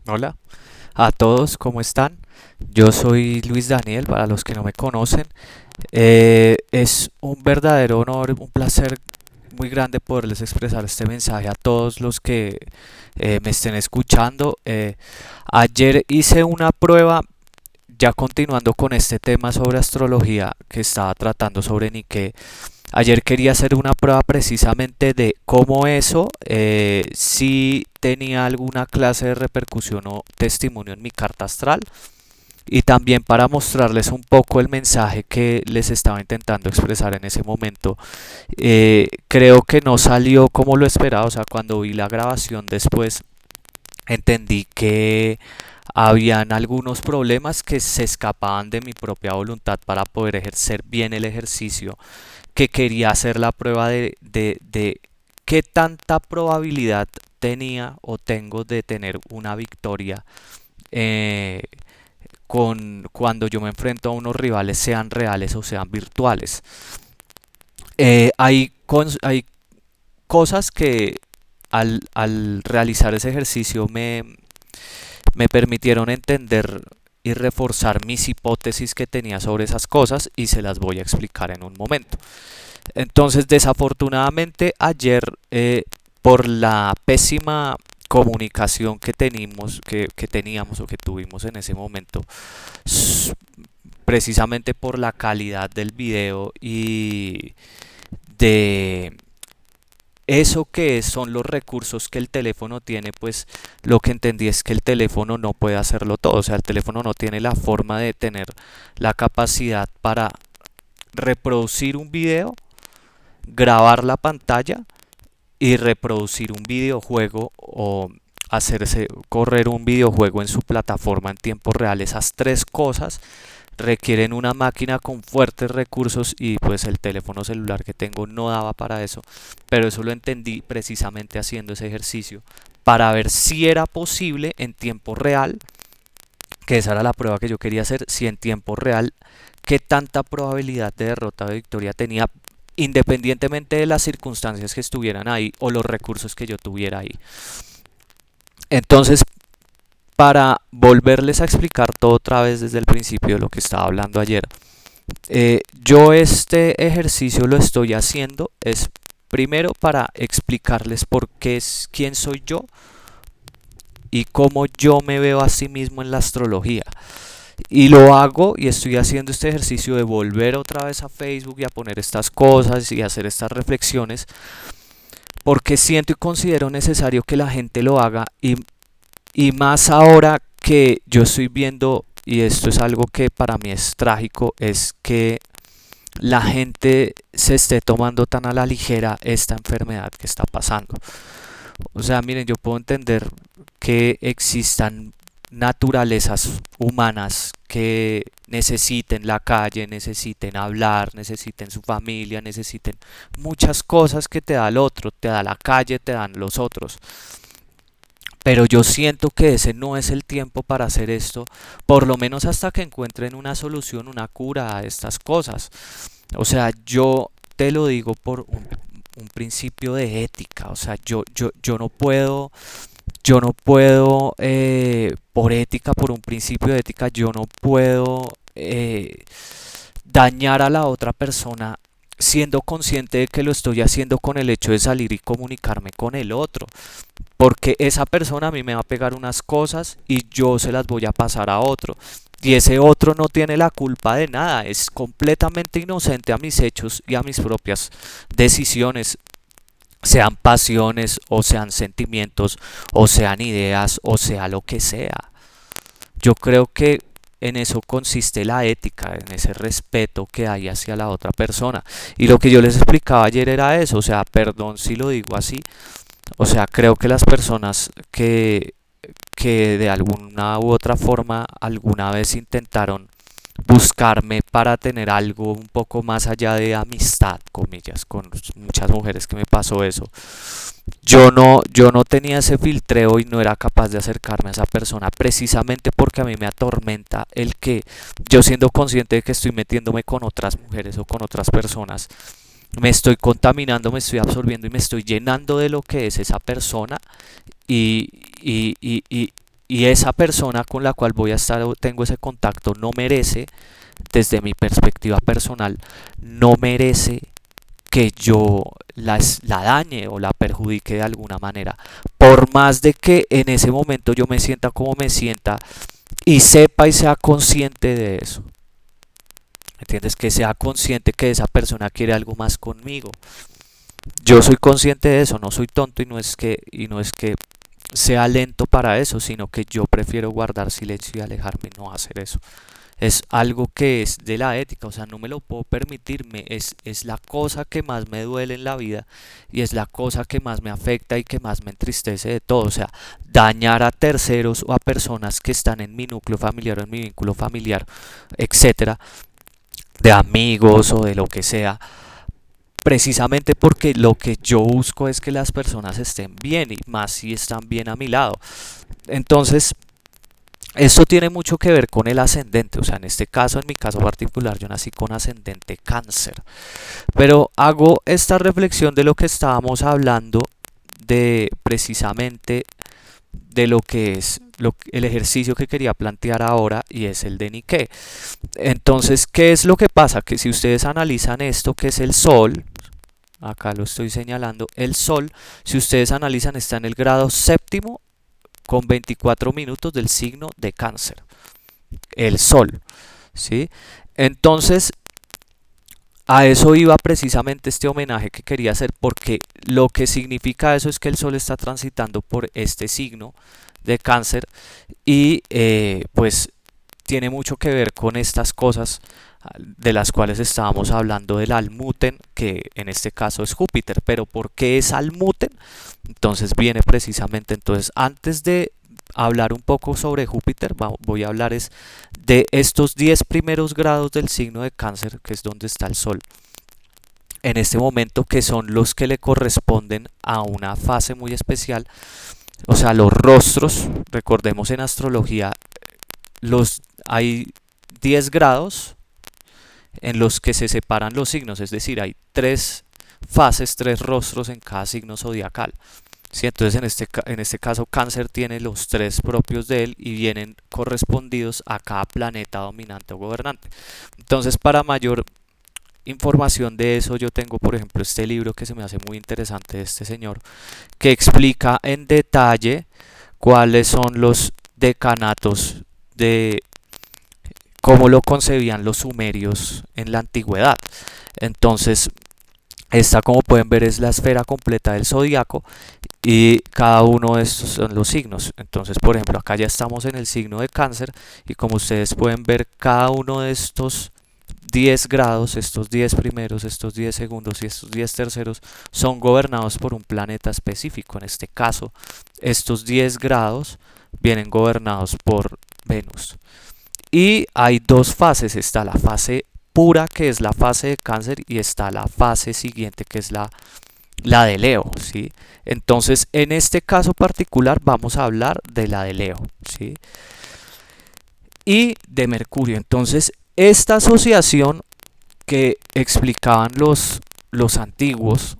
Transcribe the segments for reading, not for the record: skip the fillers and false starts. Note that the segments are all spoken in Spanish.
Hola a todos, ¿cómo están? Yo soy Luis Daniel, para los que no me conocen. Es un verdadero honor, un placer muy grande poderles expresar este mensaje a todos los que me estén escuchando. Ayer hice una prueba, ya continuando con este tema sobre astrología que estaba tratando sobre Nike. Ayer quería hacer una prueba precisamente de cómo eso si tenía alguna clase de repercusión o testimonio en mi carta astral, y también para mostrarles un poco el mensaje que les estaba intentando expresar en ese momento. Creo que no salió como lo esperaba, o sea, cuando vi la grabación después entendí que habían algunos problemas que se escapaban de mi propia voluntad para poder ejercer bien el ejercicio, que quería hacer la prueba de qué tanta probabilidad tenía o tengo de tener una victoria eh, cuando yo me enfrento a unos rivales, sean reales o sean virtuales. Hay cosas que al realizar ese ejercicio me permitieron entender y reforzar mis hipótesis que tenía sobre esas cosas, y se las voy a explicar en un momento. Entonces, desafortunadamente, ayer, por la pésima comunicación que teníamos o que tuvimos en ese momento, precisamente por la calidad del video y de eso que son los recursos que el teléfono tiene, pues lo que entendí es que el teléfono no puede hacerlo todo. O sea, el teléfono no tiene la forma de tener la capacidad para reproducir un video, grabar la pantalla y reproducir un videojuego o hacerse correr un videojuego en su plataforma en tiempo real. Esas tres cosas requieren una máquina con fuertes recursos, y pues el teléfono celular que tengo no daba para eso. Pero eso lo entendí precisamente haciendo ese ejercicio para ver si era posible en tiempo real, que esa era la prueba que yo quería hacer, si en tiempo real qué tanta probabilidad de derrota o de victoria tenía, independientemente de las circunstancias que estuvieran ahí o los recursos que yo tuviera ahí. Entonces, para volverles a explicar todo otra vez desde el principio de lo que estaba hablando ayer, yo este ejercicio lo estoy haciendo es primero para explicarles por qué es quién soy yo y cómo yo me veo a sí mismo en la astrología. Y lo hago y estoy haciendo este ejercicio de volver otra vez a Facebook y a poner estas cosas y hacer estas reflexiones, porque siento y considero necesario que la gente lo haga, y más ahora que yo estoy viendo, y esto es algo que para mí es trágico, es que la gente se esté tomando tan a la ligera esta enfermedad que está pasando. O sea, miren, yo puedo entender que existan naturalezas humanas que necesiten la calle, necesiten hablar, necesiten su familia, necesiten muchas cosas que te da el otro, te da la calle, te dan los otros. Pero yo siento que ese no es el tiempo para hacer esto, por lo menos hasta que encuentren una solución, una cura a estas cosas. O sea, yo te lo digo por un principio de ética. O sea, yo no puedo, por ética, por un principio de ética, yo no puedo dañar a la otra persona siendo consciente de que lo estoy haciendo con el hecho de salir y comunicarme con el otro, porque esa persona a mí me va a pegar unas cosas y yo se las voy a pasar a otro. Y ese otro no tiene la culpa de nada, es completamente inocente a mis hechos y a mis propias decisiones, sean pasiones o sean sentimientos o sean ideas o sea lo que sea. Yo creo que en eso consiste la ética, en ese respeto que hay hacia la otra persona. Y lo que yo les explicaba ayer era eso, o sea, perdón si lo digo así, o sea, creo que las personas que de alguna u otra forma alguna vez intentaron buscarme para tener algo un poco más allá de amistad, comillas, con muchas mujeres que me pasó eso. Yo no tenía ese filtreo y no era capaz de acercarme a esa persona precisamente porque a mí me atormenta el que yo, siendo consciente de que estoy metiéndome con otras mujeres o con otras personas, me estoy contaminando, me estoy absorbiendo y me estoy llenando de lo que es esa persona, y, y, y, y, y esa persona con la cual voy a estar o tengo ese contacto no merece, desde mi perspectiva personal, no merece que yo la dañe o la perjudique de alguna manera. Por más de que en ese momento yo me sienta como me sienta y sepa y sea consciente de eso. ¿Entiendes? Que sea consciente que esa persona quiere algo más conmigo. Yo soy consciente de eso, no soy tonto y no es que sea lento para eso, sino que yo prefiero guardar silencio y alejarme y no hacer eso. Es algo que es de la ética, o sea, no me lo puedo permitirme, es la cosa que más me duele en la vida y es la cosa que más me afecta y que más me entristece de todo, o sea, dañar a terceros o a personas que están en mi núcleo familiar o en mi vínculo familiar, etcétera, de amigos o de lo que sea, precisamente porque lo que yo busco es que las personas estén bien y más si están bien a mi lado. Entonces, esto tiene mucho que ver con el ascendente, o sea, en este caso, en mi caso particular, yo nací con ascendente cáncer, pero hago esta reflexión de lo que estábamos hablando de precisamente de lo que es el ejercicio que quería plantear ahora y es el de Nikkei. Entonces, ¿qué es lo que pasa? Que si ustedes analizan esto, que es el Sol, acá lo estoy señalando, el Sol, si ustedes analizan, está en el grado séptimo con 24 minutos del signo de Cáncer, el Sol, ¿sí? Entonces, a eso iba precisamente este homenaje que quería hacer, porque lo que significa eso es que el Sol está transitando por este signo de Cáncer y pues tiene mucho que ver con estas cosas de las cuales estábamos hablando del Almuten, que en este caso es Júpiter. Pero ¿por qué es Almuten? Entonces viene precisamente, entonces antes de hablar un poco sobre Júpiter, voy a hablar es de estos 10 primeros grados del signo de Cáncer, que es donde está el Sol en este momento, que son los que le corresponden a una fase muy especial, o sea, los rostros. Recordemos en astrología, hay 10 grados en los que se separan los signos, es decir, hay tres fases, tres rostros en cada signo zodiacal. ¿Sí? Entonces en este caso Cáncer tiene los tres propios de él y vienen correspondidos a cada planeta dominante o gobernante. Entonces, para mayor información de eso, yo tengo por ejemplo este libro que se me hace muy interesante de este señor, que explica en detalle cuáles son los decanatos de cómo lo concebían los sumerios en la antigüedad. Entonces, esta, como pueden ver, es la esfera completa del zodiaco y cada uno de estos son los signos. Entonces, por ejemplo, acá ya estamos en el signo de Cáncer y como ustedes pueden ver, cada uno de estos 10 grados, estos 10 primeros, estos 10 segundos y estos 10 terceros son gobernados por un planeta específico. En este caso, estos 10 grados vienen gobernados por Venus. Y hay dos fases, está la fase pura, que es la fase de Cáncer, y está la fase siguiente, que es la de Leo, ¿sí? Entonces, en este caso particular vamos a hablar de la de Leo, ¿sí? Y de Mercurio. Entonces, esta asociación que explicaban los antiguos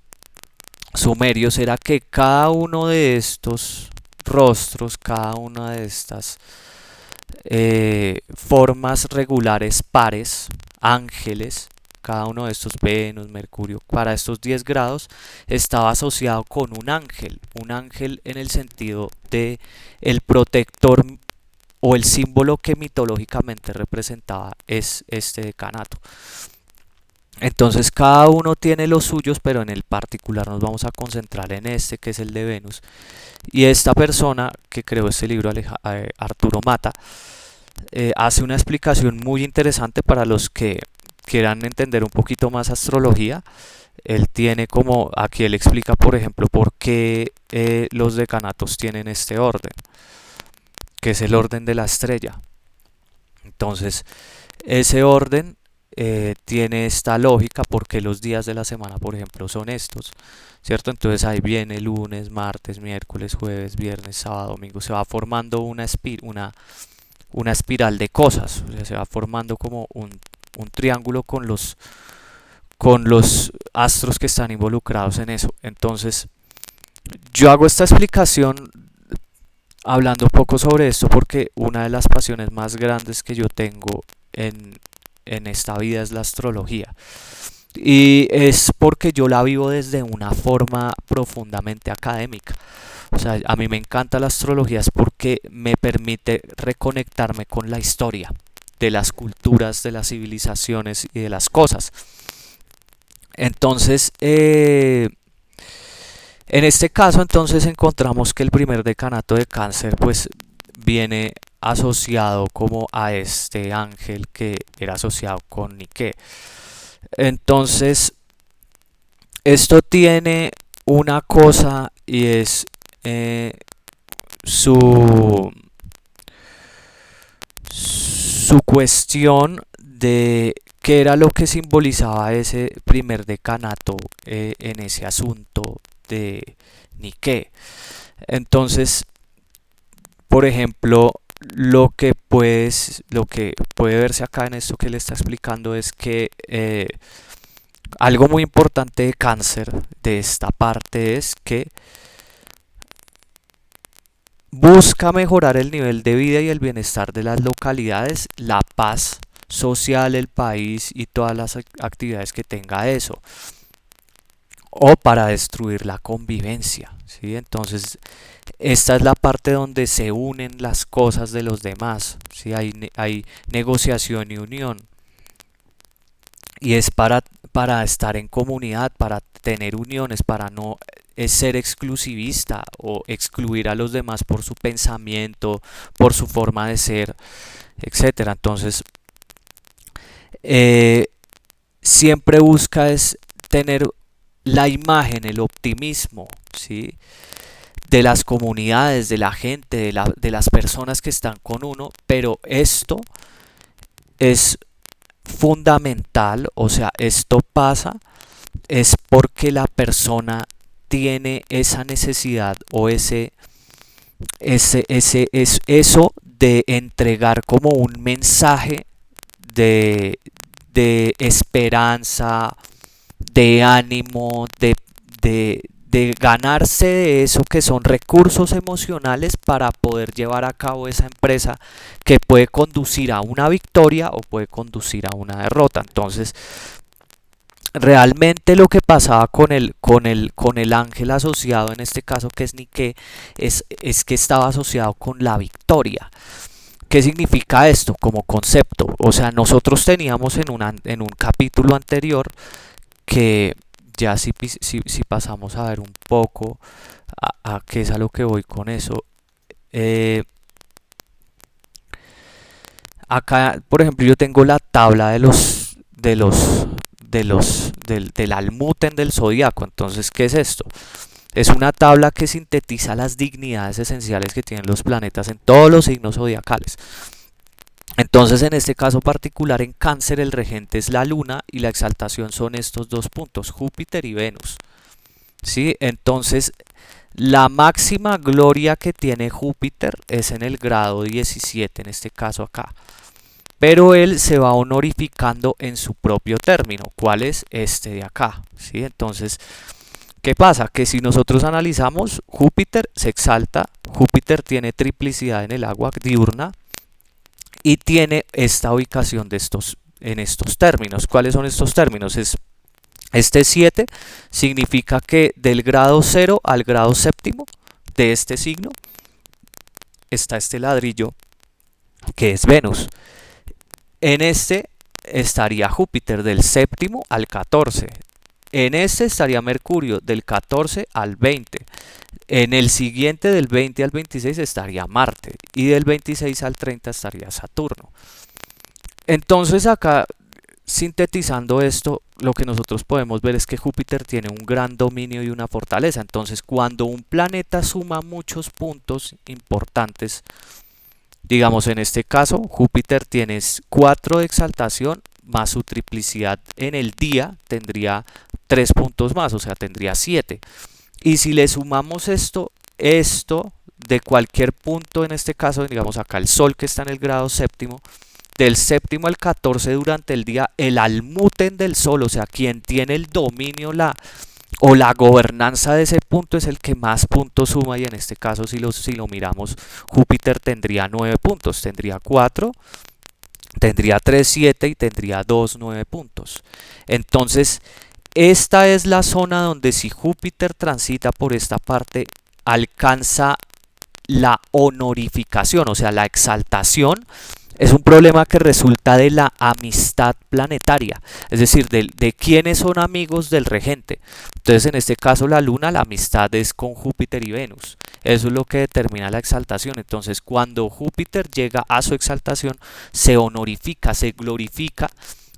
sumerios era que cada uno de estos rostros, cada una de estas formas regulares pares, ángeles, cada uno de estos, Venus, Mercurio, para estos 10 grados estaba asociado con un ángel en el sentido de el protector o el símbolo que mitológicamente representaba es este decanato. Entonces cada uno tiene los suyos, pero en el particular nos vamos a concentrar en este, que es el de Venus. Y esta persona que creó este libro, Arturo Mata, hace una explicación muy interesante para los que quieran entender un poquito más astrología. Él tiene como, aquí él explica por ejemplo por qué los decanatos tienen este orden, que es el orden de la estrella. Entonces, ese orden tiene esta lógica porque los días de la semana, por ejemplo, son estos, ¿cierto? Entonces ahí viene lunes, martes, miércoles, jueves, viernes, sábado, domingo. Se va formando una espiral de cosas, o sea, se va formando como un triángulo con los astros que están involucrados en eso. Entonces, yo hago esta explicación hablando un poco sobre esto porque una de las pasiones más grandes que yo tengo en esta vida es la astrología. Y es porque yo la vivo desde una forma profundamente académica. O sea, a mí me encanta la astrología es porque me permite reconectarme con la historia de las culturas, de las civilizaciones y de las cosas. Entonces, en este caso, entonces encontramos que el primer decanato de Cáncer, pues, viene asociado como a este ángel que era asociado con Nike. Entonces, esto tiene una cosa y es eh, su, su cuestión de qué era lo que simbolizaba ese primer decanato en ese asunto de Nike. Entonces, por ejemplo, lo que puede verse acá en esto que le está explicando es que algo muy importante de Cáncer, de esta parte, es que busca mejorar el nivel de vida y el bienestar de las localidades, la paz social, el país y todas las actividades que tenga eso, o para destruir la convivencia, ¿sí? Entonces, esta es la parte donde se unen las cosas de los demás, ¿sí? Hay negociación y unión. Y es para estar en comunidad, para tener uniones, para no ser exclusivista o excluir a los demás por su pensamiento, por su forma de ser, etcétera. Entonces, eh, siempre busca es tener la imagen, el optimismo, ¿sí? De las comunidades, de la gente, de las personas que están con uno, pero esto es fundamental, o sea, esto pasa es porque la persona tiene esa necesidad o eso de entregar como un mensaje de, de esperanza, de ánimo, de ganarse de eso que son recursos emocionales para poder llevar a cabo esa empresa que puede conducir a una victoria o puede conducir a una derrota. Entonces, realmente lo que pasaba con el ángel asociado, en este caso que es Nike, es que estaba asociado con la victoria. ¿Qué significa esto como concepto? O sea, nosotros teníamos en un capítulo anterior que ya si pasamos a ver un poco a qué es a lo que voy con eso. eh, Acá, por ejemplo, yo tengo la tabla del Almuten del zodiaco. Entonces, ¿qué es esto? Es una tabla que sintetiza las dignidades esenciales que tienen los planetas en todos los signos zodiacales. Entonces, en este caso particular, en Cáncer, el regente es la Luna y la exaltación son estos dos puntos, Júpiter y Venus. ¿Sí? Entonces, la máxima gloria que tiene Júpiter es en el grado 17, en este caso acá. Pero él se va honorificando en su propio término. ¿Cuál es? Este de acá. ¿Sí? Entonces, ¿qué pasa? Que si nosotros analizamos, Júpiter se exalta, Júpiter tiene triplicidad en el agua diurna y tiene esta ubicación en estos términos. ¿Cuáles son estos términos? Este 7 significa que del grado 0 al grado séptimo de este signo está este ladrillo que es Venus. En este estaría Júpiter del séptimo al 14. En este estaría Mercurio del 14 al 20. En el siguiente del 20 al 26 estaría Marte y del 26 al 30 estaría Saturno. Entonces acá, sintetizando esto, lo que nosotros podemos ver es que Júpiter tiene un gran dominio y una fortaleza. Entonces, cuando un planeta suma muchos puntos importantes, digamos en este caso, Júpiter tiene 4 de exaltación más su triplicidad en el día, tendría 3 puntos más, o sea, tendría 7. Y si le sumamos esto de cualquier punto, en este caso, digamos acá el Sol que está en el grado séptimo, del séptimo al 14 durante el día, el almuten del Sol, o sea, quien tiene el dominio, o la gobernanza de ese punto es el que más puntos suma y en este caso si lo miramos, Júpiter tendría 9 puntos, tendría 4, tendría 3 7 y tendría 2 9 puntos. Entonces, esta es la zona donde si Júpiter transita por esta parte, alcanza la honorificación, o sea, la exaltación. Es un problema que resulta de la amistad planetaria, es decir, de quiénes son amigos del regente. Entonces, en este caso, la Luna, la amistad es con Júpiter y Venus. Eso es lo que determina la exaltación. Entonces, cuando Júpiter llega a su exaltación, se honorifica, se glorifica.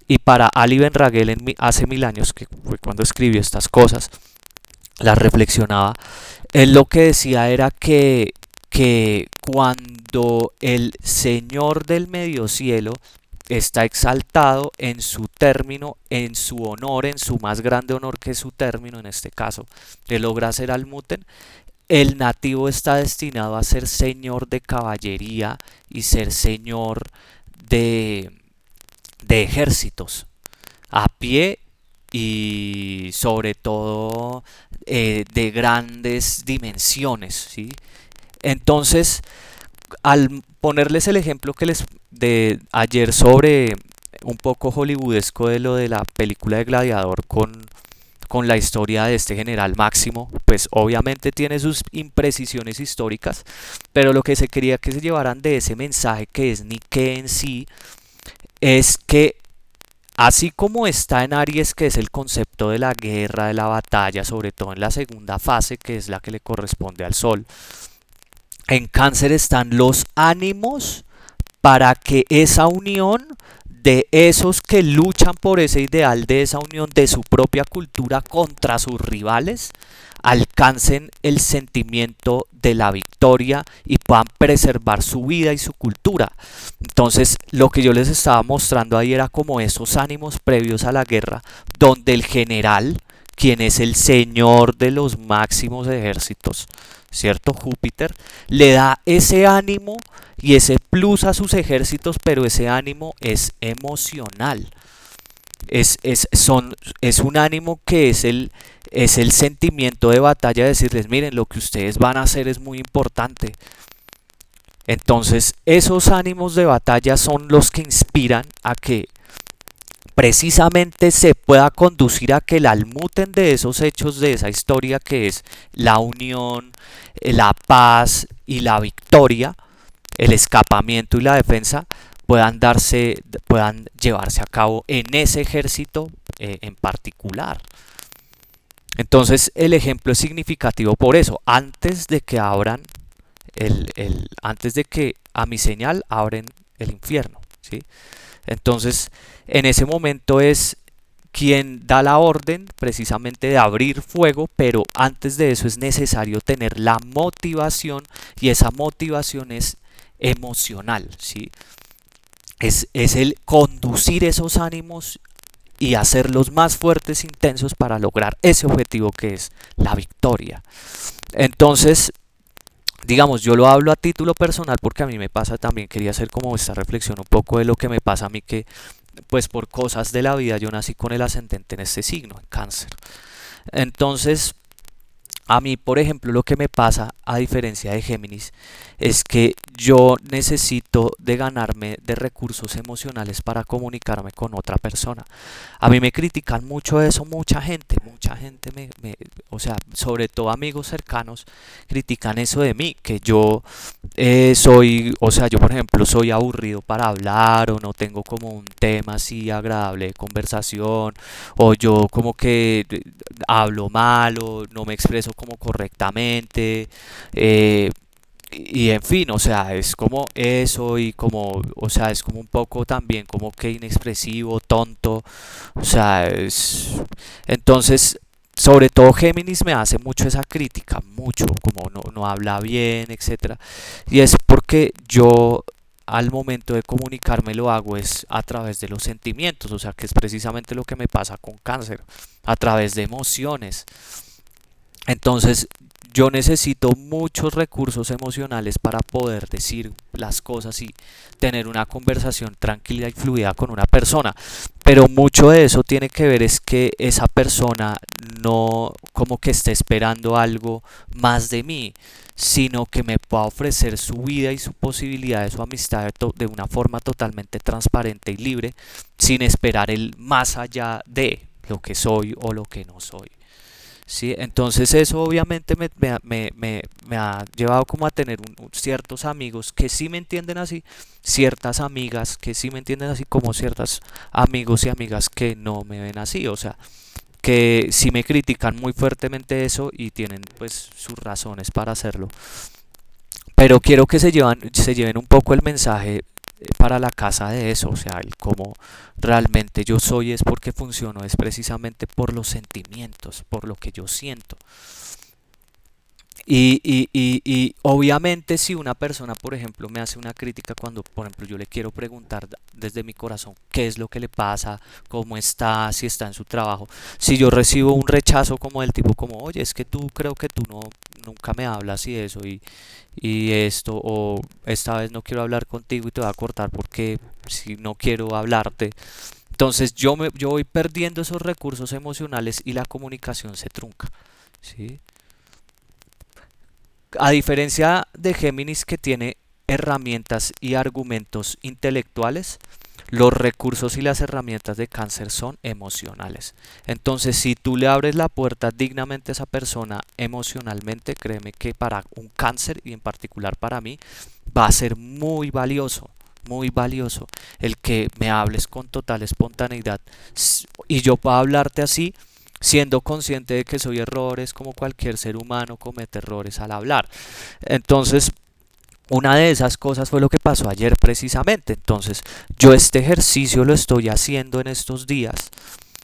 Y para Ali Ben Ragel hace 1000 años, que fue cuando escribió estas cosas, las reflexionaba, él lo que decía era que cuando el Señor del medio cielo está exaltado en su término, en su honor, en su más grande honor que es su término, en este caso, que logra ser Almuten, el nativo está destinado a ser señor de caballería y ser señor de, de ejércitos, a pie y sobre todo de grandes dimensiones, ¿sí? Entonces, al ponerles el ejemplo que les de ayer sobre un poco hollywoodesco de lo de la película de Gladiador con la historia de este general Máximo, pues obviamente tiene sus imprecisiones históricas, pero lo que se quería que se llevaran de ese mensaje que es Nike en sí, es que así como está en Aries, que es el concepto de la guerra, de la batalla, sobre todo en la segunda fase, que es la que le corresponde al Sol, en Cáncer están los ánimos para que esa unión de esos que luchan por ese ideal, de esa unión de su propia cultura contra sus rivales, alcancen el sentimiento de la victoria y puedan preservar su vida y su cultura. Entonces, lo que yo les estaba mostrando ahí era como esos ánimos previos a la guerra, donde el general, quien es el señor de los máximos ejércitos, ¿cierto? Júpiter, le da ese ánimo y ese plus a sus ejércitos, pero ese ánimo es emocional. Es un ánimo que es el sentimiento de batalla de decirles, miren, lo que ustedes van a hacer es muy importante. Entonces, esos ánimos de batalla son los que inspiran a que precisamente se pueda conducir a que el almuten de esos hechos, de esa historia que es la unión, la paz y la victoria, el escapamiento y la defensa, puedan llevarse a cabo en ese ejército en particular. Entonces el ejemplo es significativo por eso. Antes de que abran antes de que a mi señal abren el infierno, ¿sí? Entonces, en ese momento es quien da la orden precisamente de abrir fuego, pero antes de eso es necesario tener la motivación y esa motivación es emocional, ¿sí? Es el conducir esos ánimos y hacerlos más fuertes, intensos para lograr ese objetivo que es la victoria. Entonces, digamos, yo lo hablo a título personal porque a mí me pasa también, quería hacer como esta reflexión un poco de lo que me pasa a mí que pues por cosas de la vida yo nací con el ascendente en este signo, en Cáncer. Entonces, a mí, por ejemplo, lo que me pasa, a diferencia de Géminis, es que yo necesito de ganarme de recursos emocionales para comunicarme con otra persona. A mí me critican mucho eso, mucha gente o sea, sobre todo amigos cercanos, critican eso de mí, que yo soy, o sea, yo por ejemplo soy aburrido para hablar o no tengo como un tema así agradable de conversación o yo como que hablo mal o no me expreso como correctamente. Y en fin, o sea, es como eso y como, o sea, es como un poco también como que inexpresivo, tonto, o sea, entonces, sobre todo Géminis me hace mucho esa crítica, mucho, como no habla bien, etcétera. Y es porque yo al momento de comunicarme lo hago es a través de los sentimientos, o sea, que es precisamente lo que me pasa con Cáncer, a través de emociones. Entonces, yo necesito muchos recursos emocionales para poder decir las cosas y tener una conversación tranquila y fluida con una persona. Pero mucho de eso tiene que ver es que esa persona no como que esté esperando algo más de mí, sino que me pueda ofrecer su vida y su posibilidad de su amistad de una forma totalmente transparente y libre, sin esperar el más allá de lo que soy o lo que no soy. Sí, entonces eso obviamente me ha llevado como a tener ciertos amigos que sí me entienden así, ciertas amigas que sí me entienden así, como ciertos amigos y amigas que no me ven así, o sea, que sí me critican muy fuertemente eso y tienen pues sus razones para hacerlo. Pero quiero que se lleven un poco el mensaje para la casa de eso, o sea, el cómo realmente yo soy es porque funciono, es precisamente por los sentimientos, por lo que yo siento. Y obviamente si una persona, por ejemplo, me hace una crítica cuando, por ejemplo, yo le quiero preguntar desde mi corazón qué es lo que le pasa, cómo está, si está en su trabajo, si yo recibo un rechazo como del tipo como, oye, es que tú creo que tú no, nunca me hablas y eso y esto, o esta vez no quiero hablar contigo y te voy a cortar porque si no quiero hablarte, entonces yo voy perdiendo esos recursos emocionales y la comunicación se trunca, ¿sí? A diferencia de Géminis que tiene herramientas y argumentos intelectuales, los recursos y las herramientas de Cáncer son emocionales. Entonces, si tú le abres la puerta dignamente a esa persona emocionalmente, créeme que para un Cáncer y en particular para mí va a ser muy valioso el que me hables con total espontaneidad y yo pueda hablarte así siendo consciente de que soy errores como cualquier ser humano comete errores al hablar. Entonces, una de esas cosas fue lo que pasó ayer precisamente. Entonces, yo este ejercicio lo estoy haciendo en estos días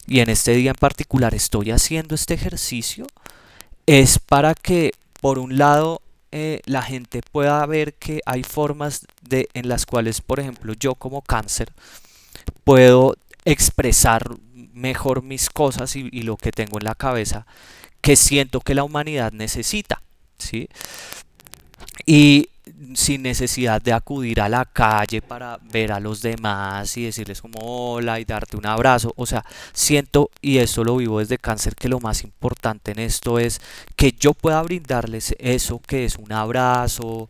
y en este día en particular estoy haciendo este ejercicio es para que, por un lado, la gente pueda ver que hay formas en las cuales, por ejemplo, yo como cáncer puedo expresar mejor mis cosas y lo que tengo en la cabeza que siento que la humanidad necesita, ¿sí? Y sin necesidad de acudir a la calle para ver a los demás y decirles como hola y darte un abrazo. O sea, siento, y esto lo vivo desde cáncer, que lo más importante en esto es que yo pueda brindarles eso que es un abrazo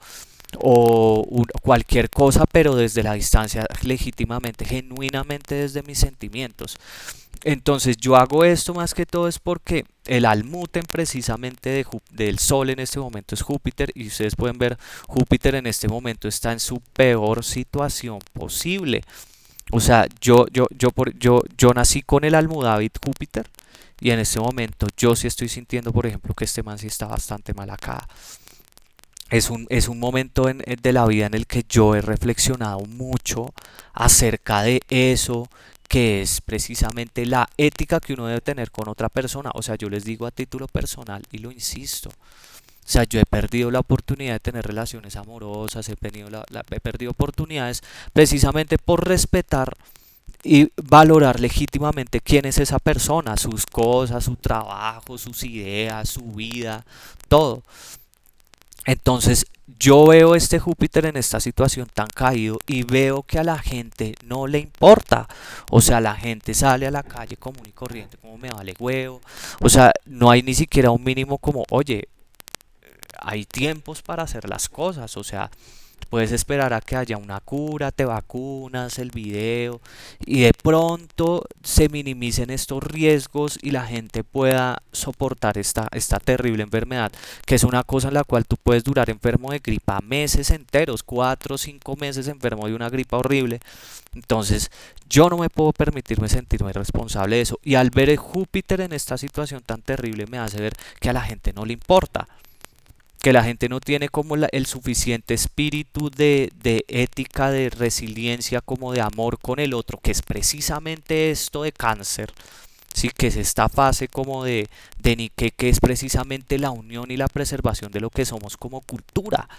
o cualquier cosa, pero desde la distancia, legítimamente, genuinamente desde mis sentimientos. Entonces yo hago esto más que todo es porque el almuten precisamente del Sol en este momento es Júpiter y ustedes pueden ver Júpiter en este momento está en su peor situación posible. O sea, yo nací con el almudávit Júpiter y en este momento yo sí estoy sintiendo, por ejemplo, que este man sí está bastante mal acá. Es un momento de la vida en el que yo he reflexionado mucho acerca de eso, que es precisamente la ética que uno debe tener con otra persona. O sea, yo les digo a título personal y lo insisto. O sea, yo he perdido la oportunidad de tener relaciones amorosas, he perdido oportunidades precisamente por respetar y valorar legítimamente quién es esa persona, sus cosas, su trabajo, sus ideas, su vida, todo. Entonces yo veo este Júpiter en esta situación tan caído y veo que a la gente no le importa. O sea, la gente sale a la calle común y corriente como me vale huevo. O sea, no hay ni siquiera un mínimo como, oye, hay tiempos para hacer las cosas. O sea, puedes esperar a que haya una cura, te vacunas, el video y de pronto se minimicen estos riesgos y la gente pueda soportar esta terrible enfermedad, que es una cosa en la cual tú puedes durar enfermo de gripa meses enteros, 4 o 5 meses enfermo de una gripa horrible. Entonces yo no me puedo permitirme sentirme responsable de eso y al ver el Júpiter en esta situación tan terrible me hace ver que a la gente no le importa, que la gente no tiene como el suficiente espíritu de ética, de resiliencia, como de amor con el otro, que es precisamente esto de cáncer, sí, que es esta fase como de Nike, que es precisamente la unión y la preservación de lo que somos como cultura.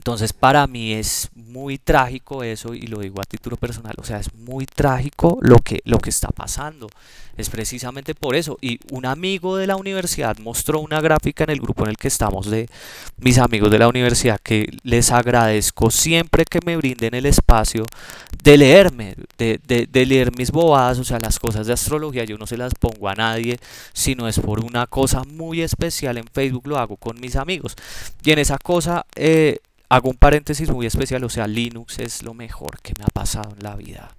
Entonces para mí es muy trágico eso y lo digo a título personal, o sea, es muy trágico lo que está pasando. Es precisamente por eso. Y un amigo de la universidad mostró una gráfica en el grupo en el que estamos de mis amigos de la universidad que les agradezco siempre que me brinden el espacio de leerme, de leer mis bobadas, o sea, las cosas de astrología yo no se las pongo a nadie, si no es por una cosa muy especial en Facebook, lo hago con mis amigos. Y en esa cosa hago un paréntesis muy especial, o sea, Linux es lo mejor que me ha pasado en la vida.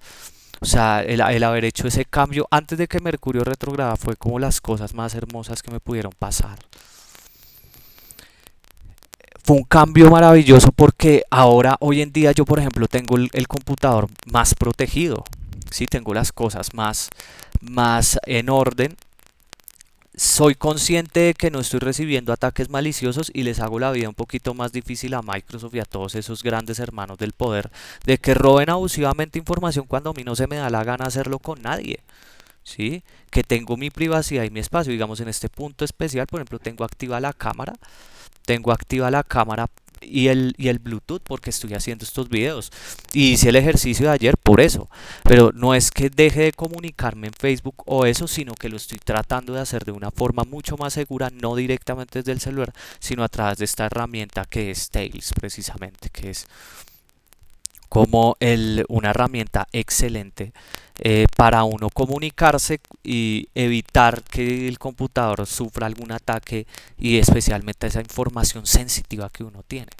O sea, el haber hecho ese cambio antes de que Mercurio retrograda fue como las cosas más hermosas que me pudieron pasar. Fue un cambio maravilloso porque ahora, hoy en día, yo, por ejemplo, tengo el computador más protegido. Sí, tengo las cosas más en orden. Soy consciente de que no estoy recibiendo ataques maliciosos y les hago la vida un poquito más difícil a Microsoft y a todos esos grandes hermanos del poder de que roben abusivamente información cuando a mí no se me da la gana hacerlo con nadie. ¿Sí? Que tengo mi privacidad y mi espacio. Digamos, en este punto especial, por ejemplo, tengo activa la cámara y el Bluetooth porque estoy haciendo estos videos. Y hice el ejercicio de ayer por eso. Pero no es que deje de comunicarme en Facebook o eso, sino que lo estoy tratando de hacer de una forma mucho más segura, no directamente desde el celular, sino a través de esta herramienta que es Tails, precisamente, que es como una herramienta excelente para uno comunicarse y evitar que el computador sufra algún ataque y especialmente esa información sensitiva que uno tiene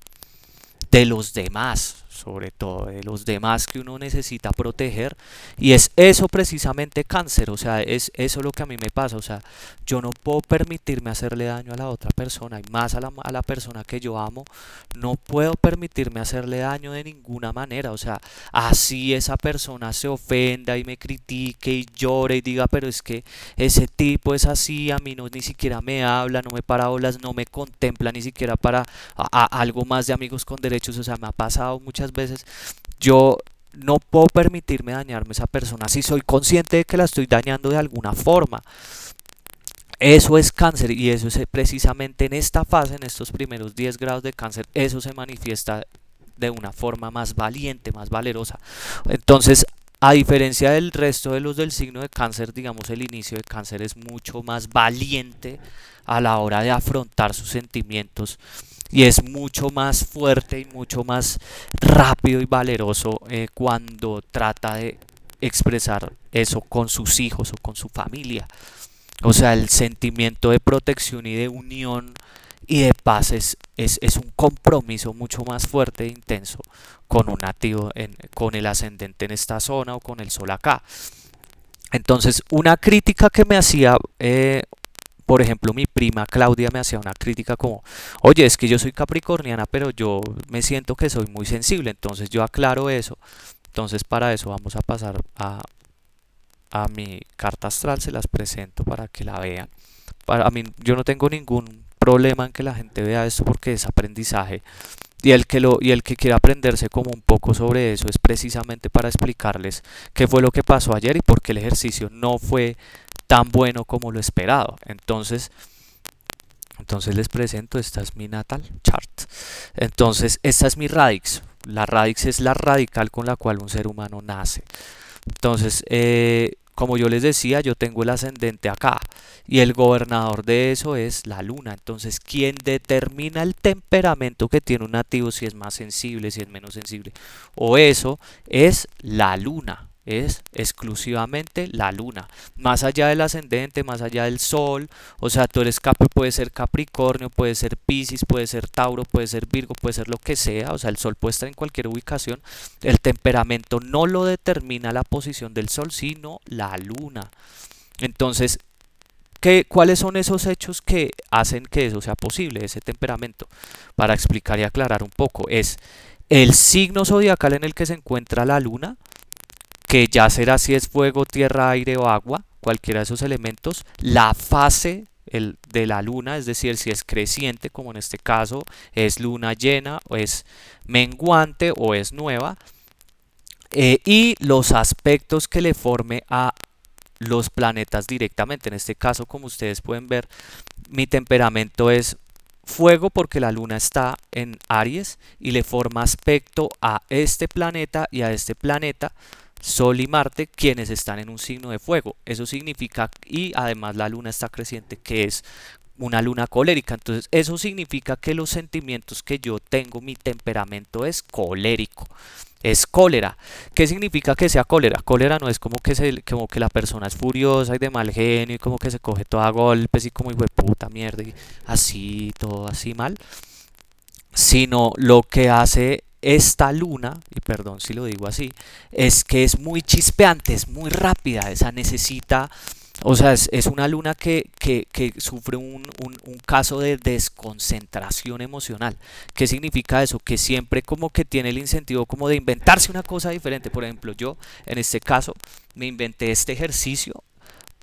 de los demás, sobre todo de los demás que uno necesita proteger. Y es eso precisamente cáncer, o sea, es eso lo que a mí me pasa, o sea, yo no puedo permitirme hacerle daño a la otra persona y más a la persona que yo amo, no puedo permitirme hacerle daño de ninguna manera, o sea, así esa persona se ofenda y me critique y llore y diga, pero es que ese tipo es así, a mí no ni siquiera me habla, no me para bolas, no me contempla ni siquiera para algo más de amigos con derechos, o sea, me ha pasado muchas veces, yo no puedo permitirme dañarme a esa persona si soy consciente de que la estoy dañando de alguna forma. Eso es cáncer y eso es precisamente en esta fase, en estos primeros 10 grados de cáncer, eso se manifiesta de una forma más valiente, más valerosa. Entonces, a diferencia del resto de los del signo de cáncer, digamos, el inicio de cáncer es mucho más valiente a la hora de afrontar sus sentimientos y es mucho más fuerte y mucho más rápido y valeroso cuando trata de expresar eso con sus hijos o con su familia. O sea, el sentimiento de protección y de unión y de paz es un compromiso mucho más fuerte e intenso con un nativo, con el ascendente en esta zona o con el sol acá. Entonces, una crítica que me hacía, por ejemplo, mi prima Claudia me hacía una crítica como, oye, es que yo soy capricorniana, pero yo me siento que soy muy sensible, entonces yo aclaro eso. Entonces, para eso vamos a pasar a mi carta astral, se las presento para que la vean. Para mí, yo no tengo ningún problema en que la gente vea esto porque es aprendizaje. Y el que quiera aprenderse como un poco sobre eso es precisamente para explicarles qué fue lo que pasó ayer y por qué el ejercicio no fue tan bueno como lo esperado. Entonces les presento, esta es mi natal chart. Entonces, esta es mi radix. La radix es la radical con la cual un ser humano nace. Entonces, como yo les decía, yo tengo el ascendente acá y el gobernador de eso es la luna. Entonces, quien determina el temperamento que tiene un nativo, si es más sensible, si es menos sensible, o eso, es la luna. Es exclusivamente la luna. Más allá del ascendente, más allá del sol, o sea, tú eres puede ser Capricornio, puede ser Piscis, puede ser Tauro, puede ser Virgo, puede ser lo que sea, o sea, el sol puede estar en cualquier ubicación. El temperamento no lo determina la posición del sol, sino la luna. Entonces, ¿cuáles son esos hechos que hacen que eso sea posible, ese temperamento? Para explicar y aclarar un poco, es el signo zodiacal en el que se encuentra la luna, que ya será si es fuego, tierra, aire o agua, cualquiera de esos elementos, la fase de la luna, es decir, si es creciente, como en este caso es luna llena, o es menguante o es nueva, y los aspectos que le forme a los planetas directamente. En este caso, como ustedes pueden ver, mi temperamento es fuego porque la luna está en Aries y le forma aspecto a este planeta y a este planeta, Sol y Marte, quienes están en un signo de fuego. Eso significa, y además la luna está creciente, que es una luna colérica. Entonces, eso significa que los sentimientos que yo tengo, mi temperamento es colérico. Es cólera. ¿Qué significa que sea cólera? Cólera no es como que la persona es furiosa y de mal genio y como que se coge todo a golpes y como hijo de puta mierda y así, todo así mal, sino lo que hace esta luna, y perdón si lo digo así, es que es muy chispeante, es muy rápida, esa necesita, o sea, es una luna que sufre un caso de desconcentración emocional. ¿Qué significa eso? Que siempre como que tiene el incentivo como de inventarse una cosa diferente. Por ejemplo, yo en este caso me inventé este ejercicio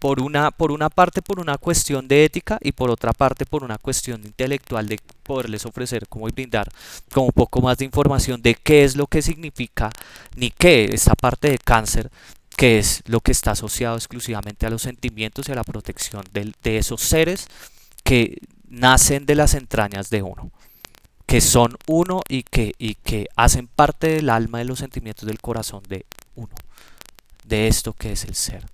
por una parte por una cuestión de ética y por otra parte por una cuestión intelectual de poderles ofrecer como y brindar como un poco más de información de qué es lo que significa ni qué esta parte de cáncer, que es lo que está asociado exclusivamente a los sentimientos y a la protección de esos seres que nacen de las entrañas de uno, que son uno y que hacen parte del alma, de los sentimientos del corazón de uno, de esto que es el ser.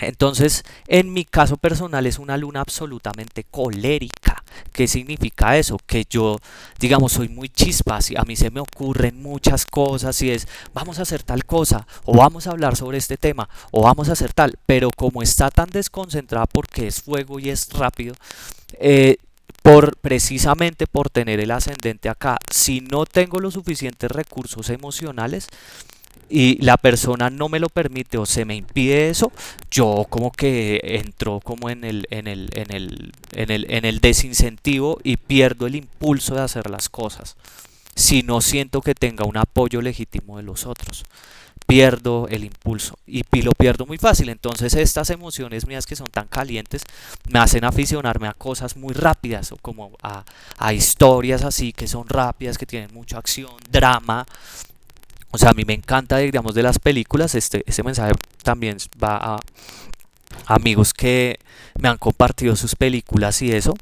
Entonces, en mi caso personal es una luna absolutamente colérica. ¿Qué significa eso? Que yo, digamos, soy muy chispas y a mí se me ocurren muchas cosas y es, vamos a hacer tal cosa, o vamos a hablar sobre este tema, o vamos a hacer tal, pero como está tan desconcentrada porque es fuego y es rápido, eh, precisamente por tener el ascendente acá, si no tengo los suficientes recursos emocionales, y la persona no me lo permite o se me impide eso, yo como que entro como en el desincentivo y pierdo el impulso de hacer las cosas. Si no siento que tenga un apoyo legítimo de los otros, pierdo el impulso y lo pierdo muy fácil. Entonces estas emociones mías que son tan calientes me hacen aficionarme a cosas muy rápidas o como a historias así que son rápidas, que tienen mucha acción, drama. O sea, a mí me encanta, digamos, de las películas. Este mensaje también va a amigos que me han compartido sus películas y eso,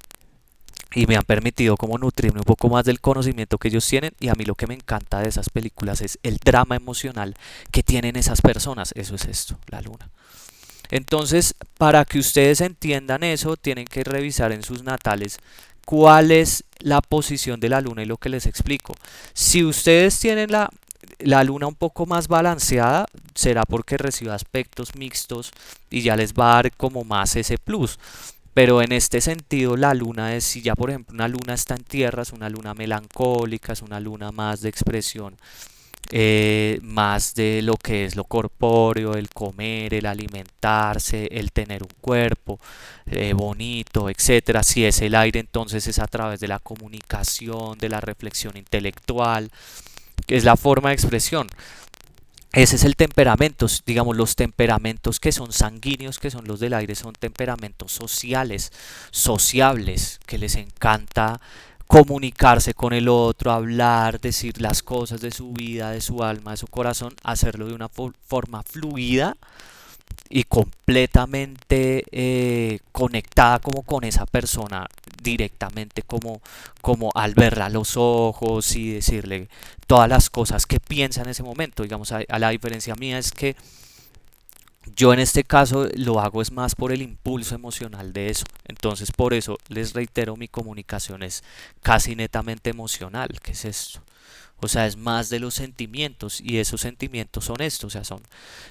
y me han permitido como nutrirme un poco más del conocimiento que ellos tienen. Y a mí lo que me encanta de esas películas es el drama emocional que tienen esas personas. Eso es esto, la luna. Entonces, para que ustedes entiendan eso, tienen que revisar en sus natales cuál es la posición de la luna y lo que les explico. Si ustedes tienen la luna un poco más balanceada, será porque recibe aspectos mixtos y ya les va a dar como más ese plus. Pero en este sentido, la luna es, si ya por ejemplo una luna está en tierra, es una luna melancólica, es una luna más de expresión, más de lo que es lo corpóreo, el comer, el alimentarse, el tener un cuerpo bonito, etcétera. Si es el aire, entonces es a través de la comunicación, de la reflexión intelectual, que es la forma de expresión. Ese es el temperamento, digamos, los temperamentos que son sanguíneos, que son los del aire, son temperamentos sociales, sociables, que les encanta comunicarse con el otro, hablar, decir las cosas de su vida, de su alma, de su corazón, hacerlo de una forma fluida y completamente conectada como con esa persona directamente, como al verla a los ojos y decirle todas las cosas que piensa en ese momento. Digamos, a la diferencia mía es que yo en este caso lo hago es más por el impulso emocional de eso. Entonces por eso les reitero, mi comunicación es casi netamente emocional. ¿Qué es esto? O sea, es más de los sentimientos y esos sentimientos son estos, o sea, son,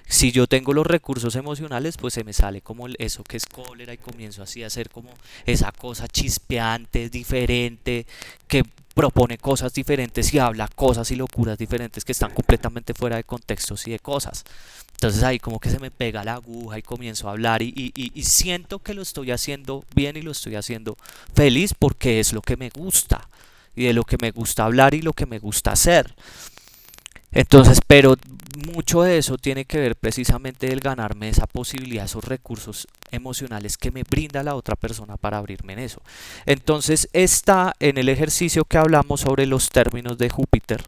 si yo tengo los recursos emocionales, pues se me sale como eso que es cólera y comienzo así a hacer como esa cosa chispeante, diferente, que propone cosas diferentes y habla cosas y locuras diferentes que están completamente fuera de contextos y de cosas. Entonces ahí como que se me pega la aguja y comienzo a hablar y siento que lo estoy haciendo bien y lo estoy haciendo feliz porque es lo que me gusta y de lo que me gusta hablar y lo que me gusta hacer. Entonces, pero mucho de eso tiene que ver precisamente el ganarme esa posibilidad, esos recursos emocionales que me brinda la otra persona para abrirme en eso. Entonces está en el ejercicio que hablamos sobre los términos de Júpiter,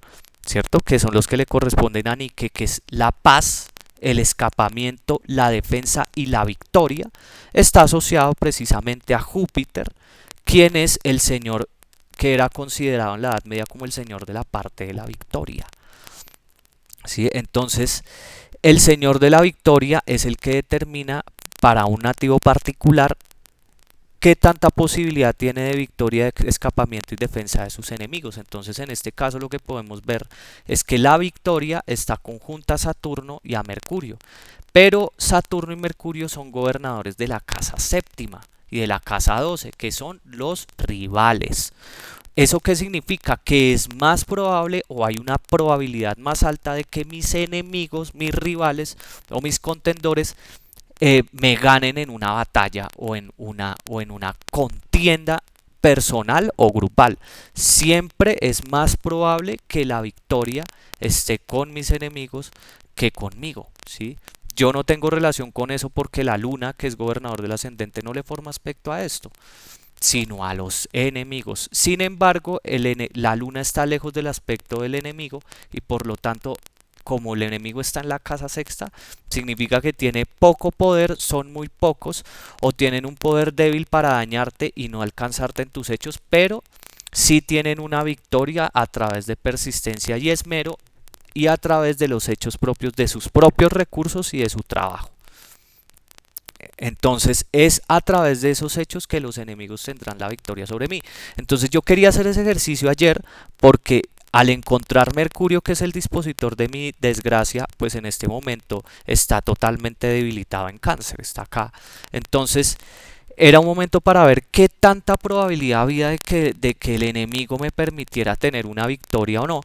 ¿cierto? Que son los que le corresponden a Nike, que es la paz, el escapamiento, la defensa y la victoria. Está asociado precisamente a Júpiter, ¿quién es el señor que era considerado en la Edad Media como el señor de la parte de la victoria? ¿Sí? Entonces, el señor de la victoria es el que determina para un nativo particular qué tanta posibilidad tiene de victoria, de escapamiento y defensa de sus enemigos. Entonces, en este caso lo que podemos ver es que la victoria está conjunta a Saturno y a Mercurio. Pero Saturno y Mercurio son gobernadores de la casa séptima y de la casa 12, que son los rivales. ¿Eso qué significa? Que es más probable o hay una probabilidad más alta de que mis enemigos, mis rivales o mis contendores me ganen en una batalla o en una contienda personal o grupal. Siempre es más probable que la victoria esté con mis enemigos que conmigo, ¿sí? Yo no tengo relación con eso porque la luna, que es gobernador del ascendente, no le forma aspecto a esto, sino a los enemigos. Sin embargo, la luna está lejos del aspecto del enemigo y por lo tanto, como el enemigo está en la casa sexta, significa que tiene poco poder, son muy pocos o tienen un poder débil para dañarte y no alcanzarte en tus hechos, pero sí tienen una victoria a través de persistencia y esmero y a través de los hechos propios de sus propios recursos y de su trabajo. Entonces es a través de esos hechos que los enemigos tendrán la victoria sobre mí. Entonces yo quería hacer ese ejercicio ayer porque al encontrar Mercurio, que es el dispositor de mi desgracia, pues en este momento está totalmente debilitado en Cáncer, está acá. Entonces era un momento para ver qué tanta probabilidad había de que el enemigo me permitiera tener una victoria o no.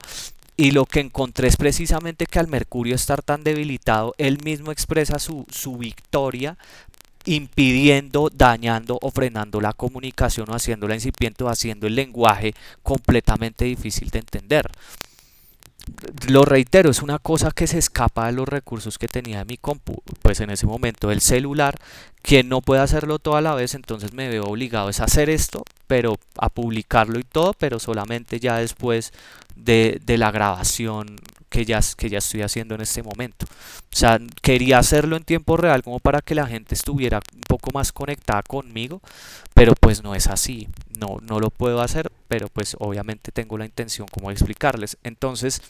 Y lo que encontré es precisamente que al Mercurio estar tan debilitado, él mismo expresa su victoria impidiendo, dañando o frenando la comunicación o haciéndola incipiente o haciendo el lenguaje completamente difícil de entender. Lo reitero, es una cosa que se escapa de los recursos que tenía de mi compu, pues en ese momento el celular, quien no puede hacerlo toda la vez, entonces me veo obligado a hacer esto, pero a publicarlo y todo, pero solamente ya después de la grabación que ya estoy haciendo en este momento. O sea, quería hacerlo en tiempo real como para que la gente estuviera un poco más conectada conmigo, pero pues no es así, no lo puedo hacer, pero pues obviamente tengo la intención como de explicarles. Entonces,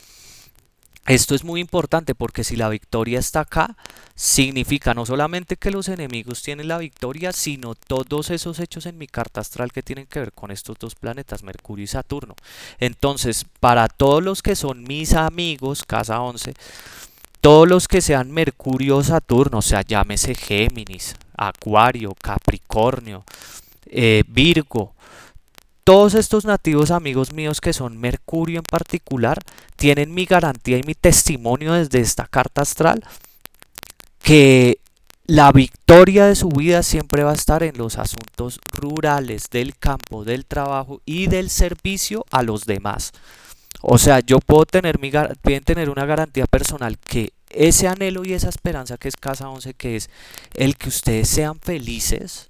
esto es muy importante porque si la victoria está acá, significa no solamente que los enemigos tienen la victoria, sino todos esos hechos en mi carta astral que tienen que ver con estos dos planetas, Mercurio y Saturno. Entonces, para todos los que son mis amigos, casa 11, todos los que sean Mercurio o Saturno, o sea, llámese Géminis, Acuario, Capricornio, Virgo, todos estos nativos amigos míos que son Mercurio en particular, tienen mi garantía y mi testimonio desde esta carta astral que la victoria de su vida siempre va a estar en los asuntos rurales, del campo, del trabajo y del servicio a los demás. O sea, yo puedo tener, pueden tener una garantía personal que ese anhelo y esa esperanza que es casa 11, que es el que ustedes sean felices,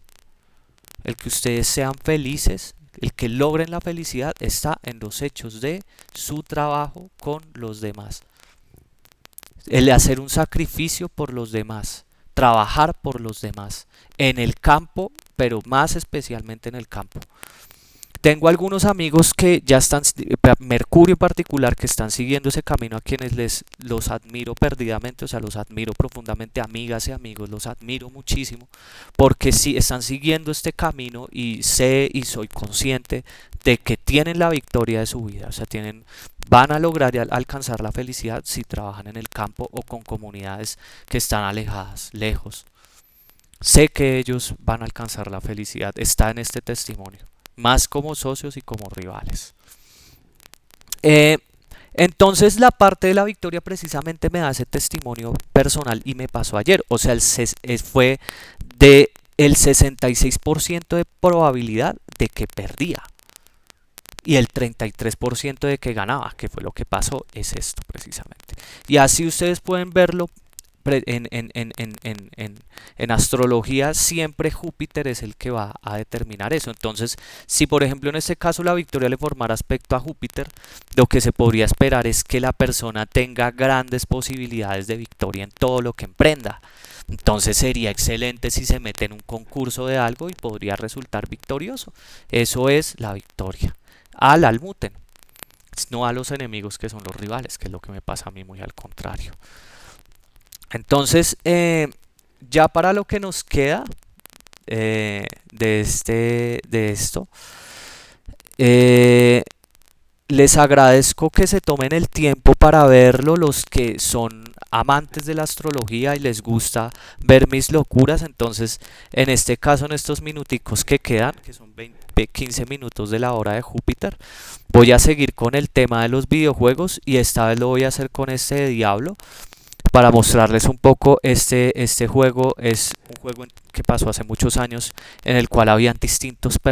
el que ustedes sean felices, el que logren la felicidad está en los hechos de su trabajo con los demás. El hacer un sacrificio por los demás, trabajar por los demás, en el campo, pero más especialmente en el campo. Tengo algunos amigos que ya están, Mercurio en particular, que están siguiendo ese camino, a quienes los admiro perdidamente, o sea, los admiro profundamente, amigas y amigos, los admiro muchísimo, porque sí están siguiendo este camino y sé y soy consciente de que tienen la victoria de su vida, o sea, van a lograr alcanzar la felicidad si trabajan en el campo o con comunidades que están alejadas, lejos. Sé que ellos van a alcanzar la felicidad, está en este testimonio, más como socios y como rivales. Entonces la parte de la victoria precisamente me da ese testimonio personal y me pasó ayer. O sea, fue de el 66% de probabilidad de que perdía y el 33% de que ganaba, que fue lo que pasó, es esto precisamente. Y así ustedes pueden verlo. En astrología siempre Júpiter es el que va a determinar eso. Entonces, si por ejemplo en este caso la victoria le formara aspecto a Júpiter, lo que se podría esperar es que la persona tenga grandes posibilidades de victoria en todo lo que emprenda. Entonces sería excelente si se mete en un concurso de algo y podría resultar victorioso. Eso es la victoria. Al Almuten, no a los enemigos que son los rivales, que es lo que me pasa a mí muy al contrario. Entonces, ya para lo que nos queda de esto, eh, les agradezco que se tomen el tiempo para verlo, los que son amantes de la astrología y les gusta ver mis locuras. Entonces, en este caso, en estos minuticos que quedan, que son 15 minutos de la hora de Júpiter, voy a seguir con el tema de los videojuegos y esta vez lo voy a hacer con este de Diablo para mostrarles un poco. Este juego es un juego que pasó hace muchos años en el cual habían distintos personajes